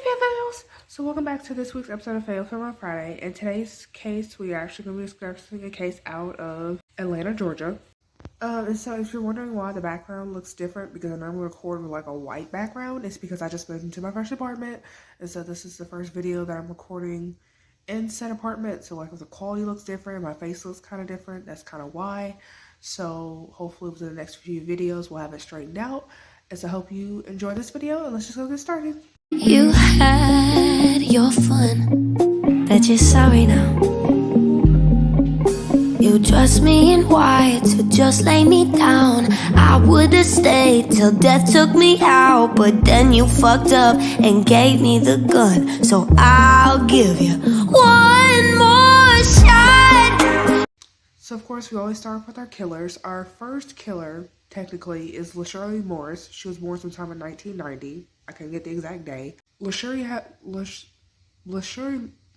Fails! So welcome back to this week's episode of Fail Film on Friday. In today's case, we are actually going to be discussing a case out of Atlanta, Georgia. And so if you're wondering why the background looks different, because I normally record with like a white background, it's because I just moved into my first apartment. And so this is the first video that I'm recording in said apartment. So like if the quality looks different, my face looks kind of different, that's kind of why. So hopefully within the next few videos, we'll have it straightened out. And so I hope you enjoy this video, and let's just go get started. You had your fun, bet you're sorry now. You dressed me in white to just lay me down. I would've stayed till death took me out, but then you fucked up and gave me the gun. So I'll give you one more shot. So of course we always start off with our killers. Our first killer technically is LaShirley Morris. She was born sometime in 1990. I can't get the exact day. LaShirley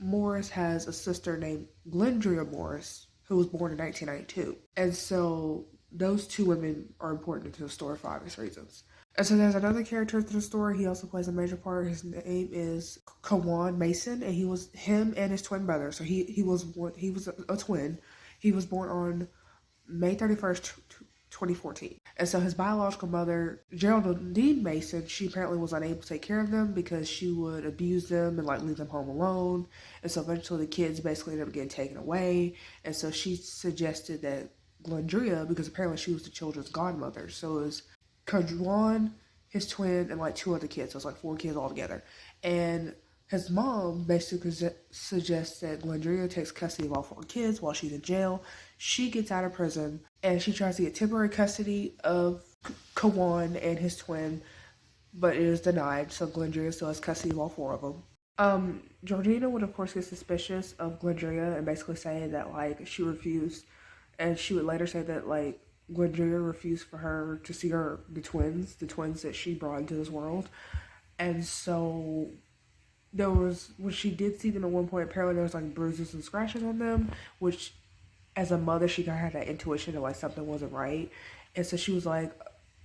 Morris has a sister named Glendria Morris, who was born in 1992. And so those two women are important to the story for obvious reasons. And so there's another character to the story. He also plays a major part. His name is Kawan Mason, and him and his twin brother. So he was a twin. He was born on May 31st, 2014. And so his biological mother, Geraldine Mason, she apparently was unable to take care of them because she would abuse them and like leave them home alone. And so eventually the kids basically ended up getting taken away. And so she suggested that Glendria, because apparently she was the children's godmother. So it was Kajuan, his twin, and like two other kids. So it's like 4 kids altogether. And his mom basically suggests that Glendria takes custody of all 4 kids while she's in jail. She gets out of prison and she tries to get temporary custody of Kawan and his twin, but it is denied. So Glendria still has custody of all 4 of them. Georgina would of course get suspicious of Glendria and basically say that like she refused, and she would later say that like Glendria refused for her to see the twins that she brought into this world. And so when she did see them at one point, apparently there was like bruises and scratches on them, which as a mother, she kind of had that intuition that like something wasn't right. And so she was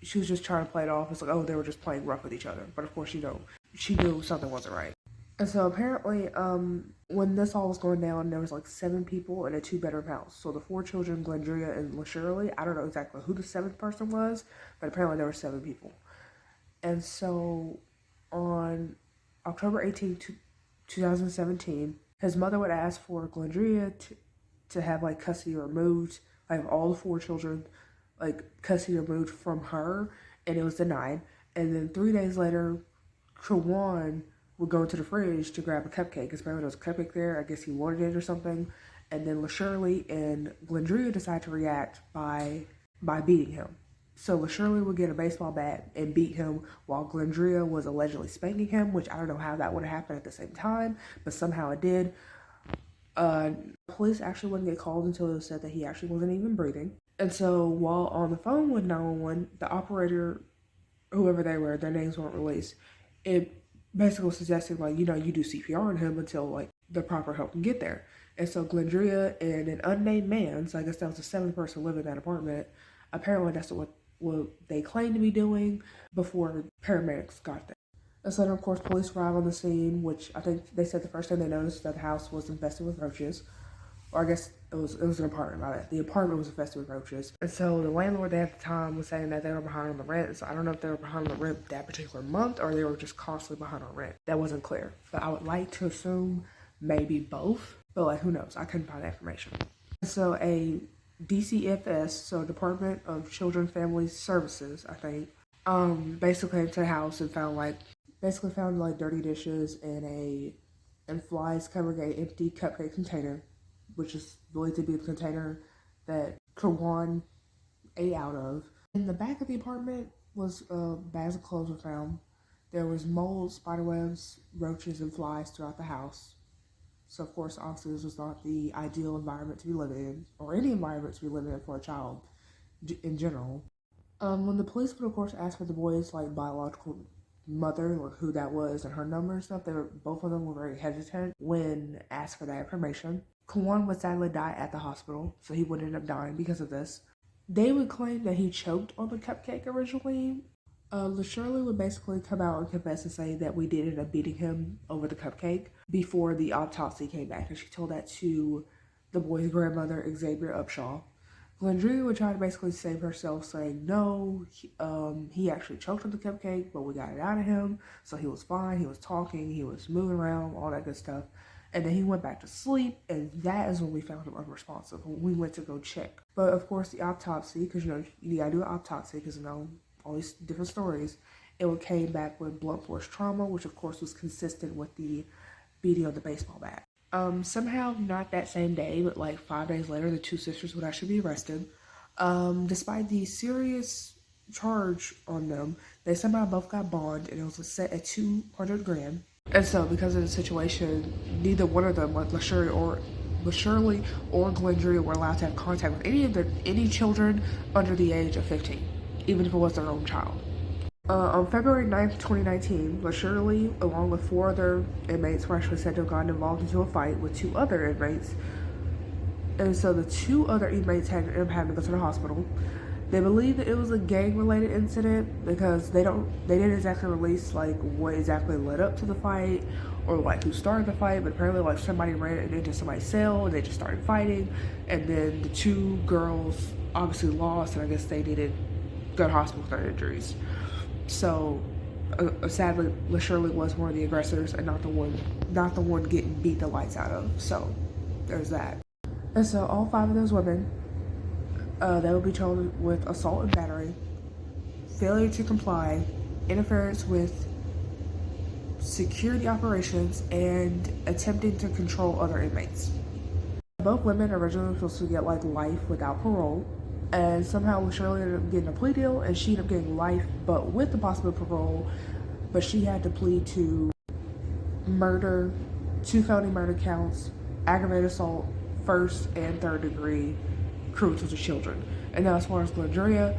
just trying to play it off. It's like, oh, they were just playing rough with each other. But of course, she knew something wasn't right. And so apparently, when this all was going down, there was like 7 people in a 2-bedroom house. So the 4 children, Glendria and LaShirley, I don't know exactly who the 7th person was, but apparently there were 7 people. And so on October 18th, 2017, his mother would ask for Glendria to have like custody removed, like all the 4 children, like custody removed from her, and it was denied. And then 3 days later, Kawan would go into the fridge to grab a cupcake, because apparently there was a cupcake there. I guess he wanted it or something. And then LaShirley and Glendria decided to react by beating him. So LaShirley would get a baseball bat and beat him while Glendria was allegedly spanking him, which I don't know how that would have happened at the same time, but somehow it did. Police actually wouldn't get called until it was said that he actually wasn't even breathing. And so while on the phone with 911, the operator, whoever they were, their names weren't released, it basically was suggesting like, you do CPR on him until like the proper help can get there. And so Glendria and an unnamed man, so I guess that was the 7th person living in that apartment, apparently that's what they claimed to be doing before paramedics got there. And so then, of course, police arrive on the scene, which I think they said the first thing they noticed that the house was infested with roaches. Or I guess it was an apartment by that. The apartment was infested with roaches. And so the landlord there at the time was saying that they were behind on the rent. So I don't know if they were behind on the rent that particular month or they were just constantly behind on rent. That wasn't clear. But I would like to assume maybe both. But like, who knows? I couldn't find that information. So a DCFS, so Department of Children Family Services, I think, basically came to the house and found dirty dishes and flies covering an empty cupcake container, which is believed to be the container that Kawan ate out of. In the back of the apartment was bags of clothes were found. There was mold, spiderwebs, roaches, and flies throughout the house. So of course, obviously, this was not the ideal environment to be living in, or any environment to be living in for a child in general. When the police would, of course, ask for the boy's like biological mother, or who that was, and her number and stuff, both of them were very hesitant when asked for that information. Kawan would sadly die at the hospital, so he would end up dying because of this. They would claim that he choked on the cupcake originally, LaShirley would basically come out and confess and say that we did end up beating him over the cupcake before the autopsy came back, and she told that to the boy's grandmother, Xavier Upshaw. Glendria would try to basically save herself, saying no, he actually choked on the cupcake, but we got it out of him, so he was fine, he was talking, he was moving around, all that good stuff. And then he went back to sleep, and that is when we found him unresponsive. We went to go check. But of course, the autopsy, because you gotta do an autopsy, because all these different stories, it came back with blunt force trauma, which of course was consistent with the beating of the baseball bat. Somehow, not that same day, but like 5 days later, the two sisters would actually be arrested. Despite the serious charge on them, they somehow both got bond, and it was set at $200,000. And so, because of the situation, neither one of them, like LaShirley or Glendria, were allowed to have contact with any children under the age of 15, even if it was their own child. On February 9th, 2019, LaShirley, along with 4 other inmates, were actually said to have gotten involved into a fight with 2 other inmates. And so the 2 other inmates had to go to the hospital. They believe that it was a gang-related incident because they didn't exactly release like what exactly led up to the fight or like who started the fight, but apparently like somebody ran into somebody's cell and they just started fighting, and then the 2 girls obviously lost, and I guess they needed to go to hospital with their injuries. So sadly, LaShirley was one of the aggressors and not the one getting beat the lights out of. So there's that. And so all 5 of those women, they will be charged with assault and battery, failure to comply, interference with security operations, and attempting to control other inmates. Both women originally were supposed to get like life without parole, and somehow LaShirley ended up getting a plea deal, and she ended up getting life but with the possibility of parole, but she had to plead to murder, 2 felony murder counts, aggravated assault, 1st and 3rd degree cruelty to children. And now as far as Glendria,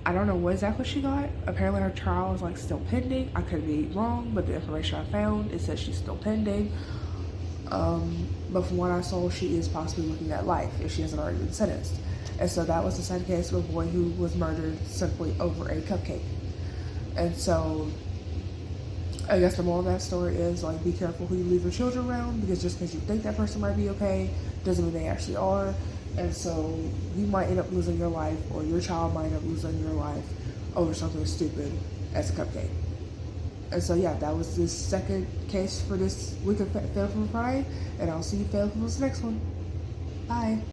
I don't know what exactly she got. Apparently her trial is like still pending. I could be wrong, but the information I found, it says she's still pending. But from what I saw, she is possibly looking at life if she hasn't already been sentenced. And so that was the same case of a boy who was murdered simply over a cupcake. And so I guess the moral of that story is like, be careful who you leave your children around, because just because you think that person might be okay doesn't mean they actually are. And so you might end up losing your life, or your child might end up losing your life over something as stupid as a cupcake. And so yeah, that was the second case for this week of Fail from Friday, and I'll see you fail from this next one. Bye.